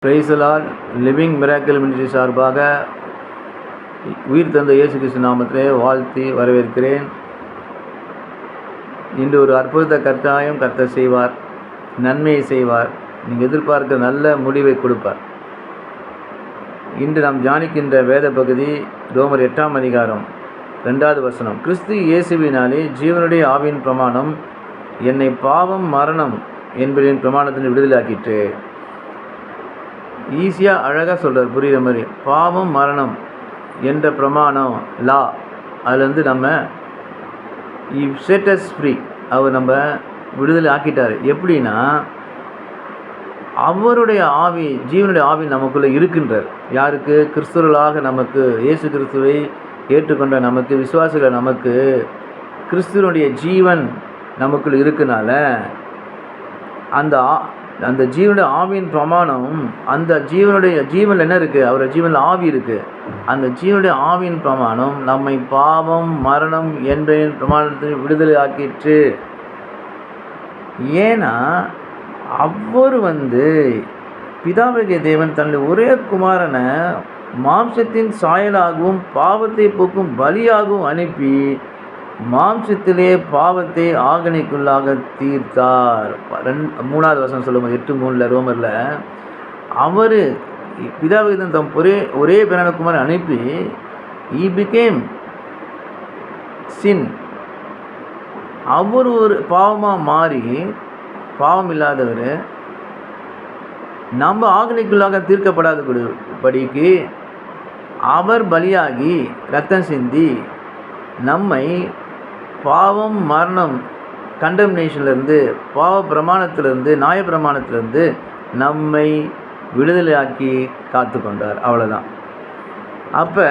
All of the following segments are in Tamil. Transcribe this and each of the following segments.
Praise the Lord. Living miracle ministry சார்பாக உயிர் தந்த இயேசு கிறிஸ்து நாமத்திலே வாழ்த்தி வரவேற்கிறேன். இன்று ஒரு அற்புதத்தை கர்த்தர் செய்வார், நன்மையை செய்வார், நீங்கள் எதிர்பார்க்க நல்ல முடிவை கொடுப்பார். இன்று நாம் தியானிக்கின்ற வேத பகுதி ரோமர் 8ஆம் அதிகாரம் 2வது வசனம். கிறிஸ்து இயேசுவினாலே ஜீவனுடைய ஆவியின் பிரமாணம் என்னை பாவம் மரணம் என்பதின் பிரமாணத்தின் விடுதலாக்கிட்டு. ஈஸியாக அழகாக சொல்கிறார், புரிகிற மாதிரி. பாவம் மரணம் என்ற பிரமாணம் லா, அதுலேருந்து நம்ம செட் அஸ் ஃப்ரீ, அவர் நம்ம விடுதலை ஆக்கிட்டார். எப்படின்னா, அவருடைய ஆவி, ஜீவனுடைய ஆவி நமக்குள்ளே இருக்கின்றார். யாருக்கு? கிறிஸ்துவர்களாக நமக்கு, இயேசு கிறிஸ்துவை ஏற்றுக்கொண்ட நமக்கு, விசுவாசிகள் நமக்கு கிறிஸ்துவனுடைய ஜீவன் நமக்குள்ள இருக்கனால அந்த ஜீவனுடைய ஆவியின் பிரமாணம், அந்த ஜீவன் என்ன இருக்குது? அவருடைய ஜீவனில் ஆவி இருக்குது. அந்த ஜீவனுடைய ஆவியின் பிரமாணம் நம்மை பாவம் மரணம் என்பதின் பிரமாணத்தில் விடுதலை ஆக்கிற்று. ஏன்னா அவர் பிதாவாகிய தேவன் தன்னுடைய ஒரே குமாரனை மாம்சத்தின் சாயலாகவும் பாவத்தை போக்கும் பலியாகவும் அனுப்பி மாம்சத்திலே பாவத்தை ஆகனைக்குள்ளாக தீர்த்தார். 3வது வசனம் சொல்லும்போது 8:3 ரோமரில், அவர் பிதாவின் தம் ஒரே பிரானகுமாரை அனுப்பி he became sin. அவர் ஒரு பாவமாக மாறி, பாவம் இல்லாதவர், நம்ம ஆகனைக்குள்ளாக தீர்க்கப்படாதபடிக்கு அவர் பலியாகி இரத்தம் சிந்தி நம்மை பாவம் மரணம் கண்டம்னேஷன்லேருந்து, பாவ பிரமாணத்திலேருந்து, நியாய பிரமாணத்திலேருந்து நம்மை விடுதலையாக்கி காத்து கொண்டார். அவ்வளோதான். அப்போ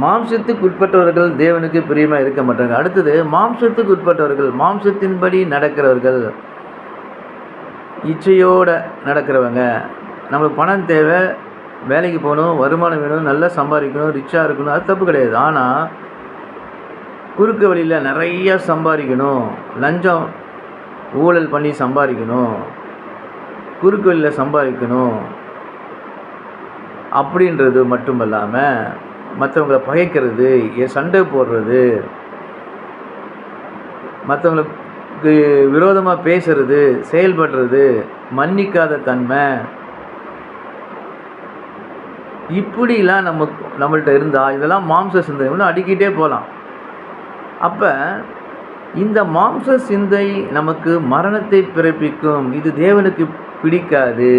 மாம்சத்துக்கு உட்பட்டவர்கள் தேவனுக்கு பிரியமாக இருக்க மாட்டாங்க. அடுத்தது, மாம்சத்துக்கு உட்பட்டவர்கள், மாம்சத்தின்படி நடக்கிறவர்கள், இச்சையோடு நடக்கிறவங்க. நம்மளுக்கு பணம் தேவை, வேலைக்கு போகணும், வருமானம் வேணும், நல்லா சம்பாதிக்கணும், ரிச்சாக இருக்கணும், அது தப்பு கிடையாது. ஆனால் குறுக்கு வழியில் நிறையா சம்பாதிக்கணும், லஞ்சம் ஊழல் பண்ணி சம்பாதிக்கணும், குறுக்கு வழியில் சம்பாதிக்கணும் அப்படின்றது மட்டுமல்லாமல் மற்றவங்களை பகைக்கிறது, சண்டை போடுறது, மற்றவங்களுக்கு விரோதமாக பேசுறது, செயல்படுறது, மன்னிக்காத தன்மை, இப்படிலாம் நம்மள்கிட்ட இருந்தால் இதெல்லாம் மாம்ச சிந்தனை. இன்னும் அடிக்கிட்டே போகலாம். அப்போ இந்த மாம்ச சிந்தை நமக்கு மரணத்தை பிறப்பிக்கும். இது தேவனுக்கு பிடிக்காது.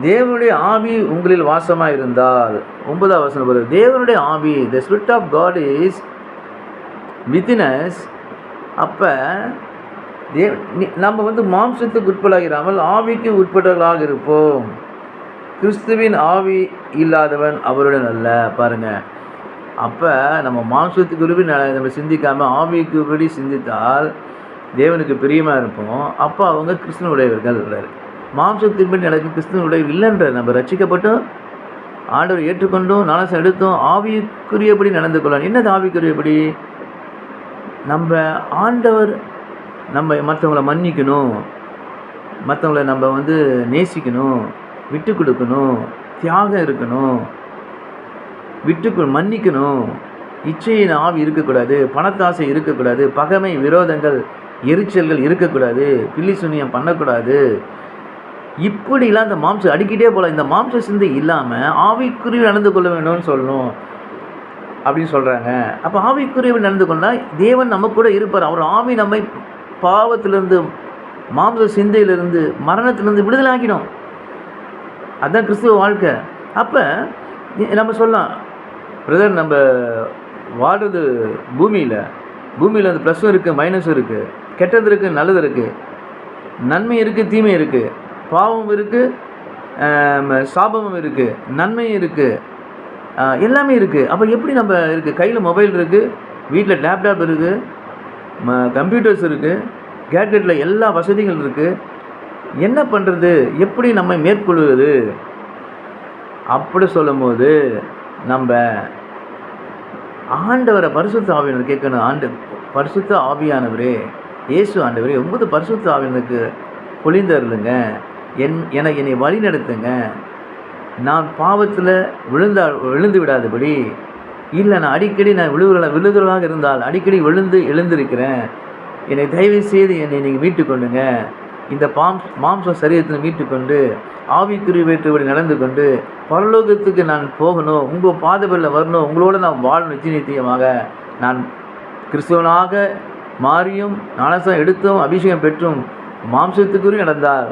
தேவனுடைய ஆவி உங்களில் வாசமாக இருந்தால், 9வது வசனம் போது, தேவனுடைய ஆவி, the spirit of God is within us. அப்போ நம்ம மாம்சத்துக்கு உட்படாகிறாமல் ஆவிக்கு உட்பட்டவர்களாக இருப்போம். கிறிஸ்துவின் ஆவி இல்லாதவன் அவருடன் அல்ல. பாருங்கள், அப்போ நம்ம மாம்சத்துக்கு உருவி நம்ம சிந்திக்காமல் ஆவிக்கு உருவி சிந்தித்தால் தேவனுக்கு பிரியமாக இருப்போம். அப்போ அவங்க கிறிஸ்துவனுடையவர்கள். மாம்சத்தின்படி நடக்கும் கிறிஸ்துவனுடைய இல்லைன்ற, நம்ம ரட்சிக்கப்பட்டோம், ஆண்டவர் ஏற்றுக்கொண்டோம், நாளாசம் எடுத்தோம், ஆவிக்குரியபடி நடந்து கொள்ளலாம். என்னது ஆவிக்குரியபடி? நம்ம ஆண்டவர் நம்ம மற்றவங்களை மன்னிக்கணும், மற்றவங்களை நம்ம நேசிக்கணும், விட்டு கொடுக்கணும், தியாகம் இருக்கணும், மன்னிக்கணும், இச்சையின் ஆவி இருக்கக்கூடாது, பணத்தாசை இருக்கக்கூடாது, பகைமை விரோதங்கள் எரிச்சல்கள் இருக்கக்கூடாது, பில்லி சுனியம் பண்ணக்கூடாது. இப்படிலாம் இந்த மாம்சம் அடிக்கிட்டே போகலாம். இந்த மாம்ச சிந்தை இல்லாமல் ஆவிக்குரிய நடந்து கொள்ள வேணும்னு சொல்லணும் அப்படின்னு சொல்கிறாங்க. அப்போ ஆவிக்குரிய நடந்து கொண்டால் தேவன் நம்ம கூட இருப்பார். அவர் ஆவி நம்மை பாவத்திலிருந்து, மாம்ச சிந்தையிலிருந்து, மரணத்திலிருந்து விடுதலை ஆக்கிடும். அதுதான் கிறிஸ்துவ வாழ்க்கை. அப்போ நம்ம சொல்லலாம், பிரதர், நம்ம வாழ்கிறது பூமியில் ப்ளஸ்ஸும் இருக்குது, மைனஸும் இருக்குது, கெட்டது இருக்குது, நல்லது இருக்குது, நன்மை இருக்குது, தீமை இருக்குது, பாவம் இருக்குது, சாபமும் இருக்குது, நன்மையும் இருக்குது, எல்லாமே இருக்குது. அப்போ எப்படி நம்ம இருக்குது? கையில் மொபைல் இருக்குது, வீட்டில் லேப்டாப் இருக்குது, கம்ப்யூட்டர்ஸ் இருக்குது, கேட்ஜெட்டில் எல்லா வசதிகள் இருக்குது. என்ன பண்ணுறது? எப்படி நம்மை மேற்கொள்வது? அப்படி சொல்லும்போது நம்ம ஆண்டவரை, பரிசுத்த ஆவியானவர் கேட்கணும். பரிசுத்த ஆவியானவரே, இயேசு ஆண்டவரே, 9 பரிசுத்த ஆவியானவருக்கு பொழிந்தருளுங்க. என்னை வழி நடத்துங்க. நான் பாவத்தில் விழுந்து விடாதபடி, இல்லை நான் அடிக்கடி விழுதுகளாக இருந்தால் அடிக்கடி எழுந்திருக்கிறேன், என்னை தயவு செய்து என்னை நீங்கள் மீட்டு கொண்டுங்க. இந்த மாம்ச சரீரத்தில் மீட்டு கொண்டு ஆவிக்குரிய வேற்றுபடி நடந்து கொண்டு பரலோகத்துக்கு நான் போகணும், உங்கள் பாதபடியில் வரணும், உங்களோட நான் வாழணும். நிச்சயமாக நான் கிறிஸ்துவனாக மாறியும் ஞானஸ்நானம் எடுத்தும் அபிஷேகம் பெற்றும் மாம்சத்துக்குரிய நடந்தால்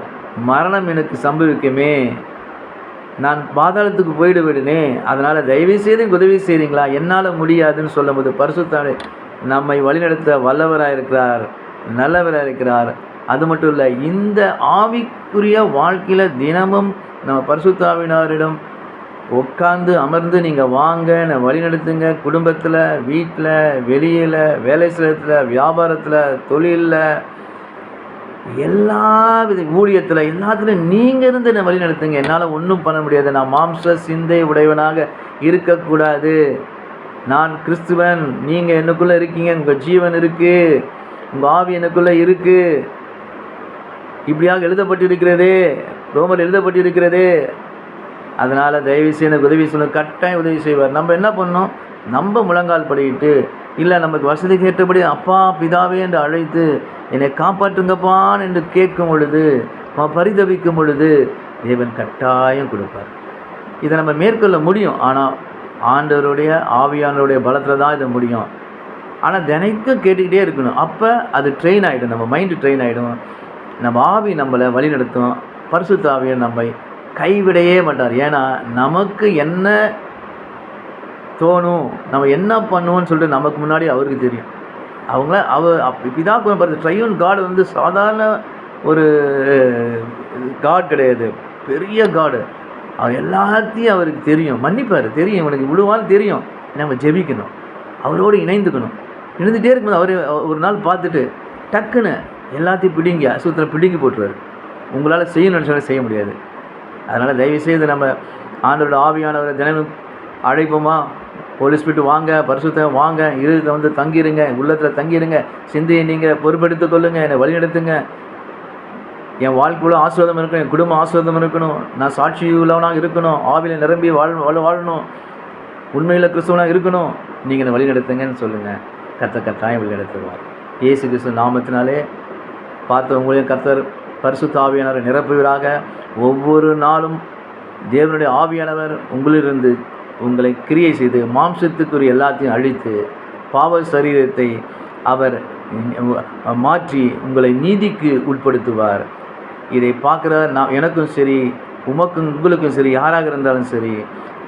மரணம் எனக்கு சம்பவிக்குமே, நான் பாதாளத்துக்கு போயிட விடுனே. அதனால் தயவுசெய்து உதவி செய்கிறீங்களா? என்னால் முடியாதுன்னு சொல்லும்போது பரிசுத்த நம்மை வழிநடத்த வல்லவராக இருக்கிறார், நல்லவராக இருக்கிறார். அது மட்டும் இல்லை, இந்த ஆவிக்குரிய வாழ்க்கையில் தினமும் நம்ம பரிசுத்த ஆவியானவரிடம் உட்கார்ந்து அமர்ந்து நீங்கள் வாங்க, நான் வழிநடத்துங்க. குடும்பத்தில், வீட்டில், வெளியில், வேலை ஸ்தலத்தில், வியாபாரத்தில், தொழிலில், எல்லா வித ஊழியத்தில், எல்லாத்துலையும் நீங்கள் இருந்து என்னை வழி நடத்துங்க. என்னால் ஒன்றும் பண்ண முடியாது. நான் மாம்ச சிந்தை உடையவனாக இருக்கக்கூடாது. நான் கிறிஸ்துவன், நீங்கள் எனக்குள்ளே இருக்கீங்க, உங்கள் ஜீவன் இருக்குது, உங்கள் ஆவி எனக்குள்ளே இருக்குது, இப்படியாக எழுதப்பட்டிருக்கிறதே, ரோமர் எழுதப்பட்டிருக்கிறதே. அதனால் தயவுசெய்து எனக்கு உதவி செய்யணும். கட்டாயம் உதவி செய்வார். நம்ம என்ன பண்ணோம்? நம்ம முழங்கால் படிக்கிட்டு, இல்லை நமக்கு வசதிக்கு ஏற்றபடி அப்பா பிதாவே என்று அழைத்து என்னை காப்பாற்றுங்கப்பான் என்று கேட்கும் பொழுது, பரிதவிக்கும் பொழுது தேவன் கட்டாயம் கொடுப்பார். இதை நம்ம மேற்கொள்ள முடியும். ஆனால் ஆண்டவருடைய ஆவியானவருடைய பலத்தில் தான் இதை முடியும். ஆனால் தினைக்கும் கேட்டுக்கிட்டே இருக்கணும். அப்போ அது ட்ரெயின் ஆகிடும், நம்ம மைண்டு ட்ரெயின் ஆகிடும், நம்ம ஆவி நம்மளை வழி நடத்தும். பரிசுத்த ஆவியை நம்மை கைவிடையே மாட்டார். ஏன்னா நமக்கு என்ன தோணும், நம்ம என்ன பண்ணுவோன்னு சொல்லிட்டு நமக்கு முன்னாடி அவருக்கு தெரியும். பிதா பார்த்து ட்ரையூன் காட் வந்து சாதாரண ஒரு காட் கிடையாது, பெரிய காடு. அவர் எல்லாத்தையும் அவருக்கு தெரியும், மன்னிப்பார், தெரியும், இவனுக்கு விழுவான்னு தெரியும். நம்ம ஜெபிக்கணும், அவரோடு இணைந்துக்கணும். இணைந்துகிட்டே இருக்கும்போது அவர் ஒரு நாள் பார்த்துட்டு டக்குன்னு எல்லாத்தையும் பிடிங்கி அசுத்தத்தில் பிடுங்கி போட்டுருவார். உங்களால் செய்யணும்னு சொன்னால் செய்ய முடியாது. அதனால் தயவுசெய்து நம்ம ஆண்டவரோட ஆவியானவரை தினமும் அழைப்போமா? ஹோலி ஸ்பிரிட் வாங்க, பரிசுத்த வாங்க, இருதயத்தில் வந்து தங்கிடுங்க, உள்ளத்தில் தங்கிடுங்க, சிந்தையை நீங்கள் பொறுப்பெடுத்துக் கொள்ளுங்கள், என்னை வழிநடத்துங்க. என் வாழ்க்கையுள்ள ஆசீர்வாதம் இருக்கணும், என் குடும்பம் ஆசீர்வாதம் இருக்கணும், நான் சாட்சி உள்ளவனாக இருக்கணும், ஆவியில் நிரம்பி வாழணும், உண்மையில் கிறிஸ்துவனாக இருக்கணும், நீங்கள் என்னை வழிநடத்துங்கன்னு சொல்லுங்கள். கட்டாயம் வழிநடத்துவார். இயேசு கிறிஸ்து நாமத்தினாலே பார்த்தவங்களையும் கர்த்தர் பரிசுத்த ஆவியானவரை நிரப்புவீராக. ஒவ்வொரு நாளும் தேவனுடைய ஆவியானவர் உங்களிலிருந்து உங்களை கிரியை செய்து மாம்சத்துக்குரிய எல்லாத்தையும் அழித்து பாவ சரீரத்தை அவர் மாற்றி உங்களை நீதிக்கு உட்படுத்துவார். இதை பார்க்குற எனக்கும் சரி, உங்களுக்கும் சரி, யாராக இருந்தாலும் சரி,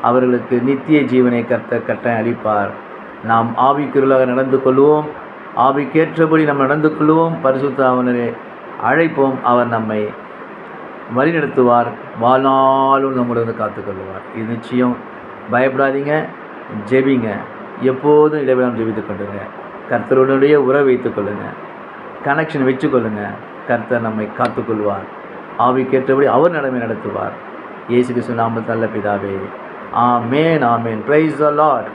அவர்களுக்கு நித்திய ஜீவனை கட்டாயம் அளிப்பார். நாம் ஆவிக்குள்ளாக நடந்து கொள்வோம், ஆவிக்கேற்றபடி நம்ம நடந்து கொள்வோம், பரிசுத்த ஆவியானவரை அழைப்போம். அவர் நம்மை வழிநடத்துவார், வாழ்நாளும் நம்முடன் காத்துக்கொள்வார். இது நிச்சயம். பயப்படாதீங்க, ஜெபிங்க, எப்போதும் இடைவிடாமல் ஜெபித்து கொள்ளுங்க. கர்த்தருடைய உறவை வைத்துக் கொள்ளுங்க, கனெக்ஷன் வச்சுக்கொள்ளுங்க. கர்த்தர் நம்மை காத்துக்கொள்வார், ஆவிக்கேற்றபடி அவர் நடமை நடத்துவார். இயேசு கிறிஸ்து நாமத்தில் நல்ல பிதாவே, ஆமேன், ஆமேன். Praise the Lord.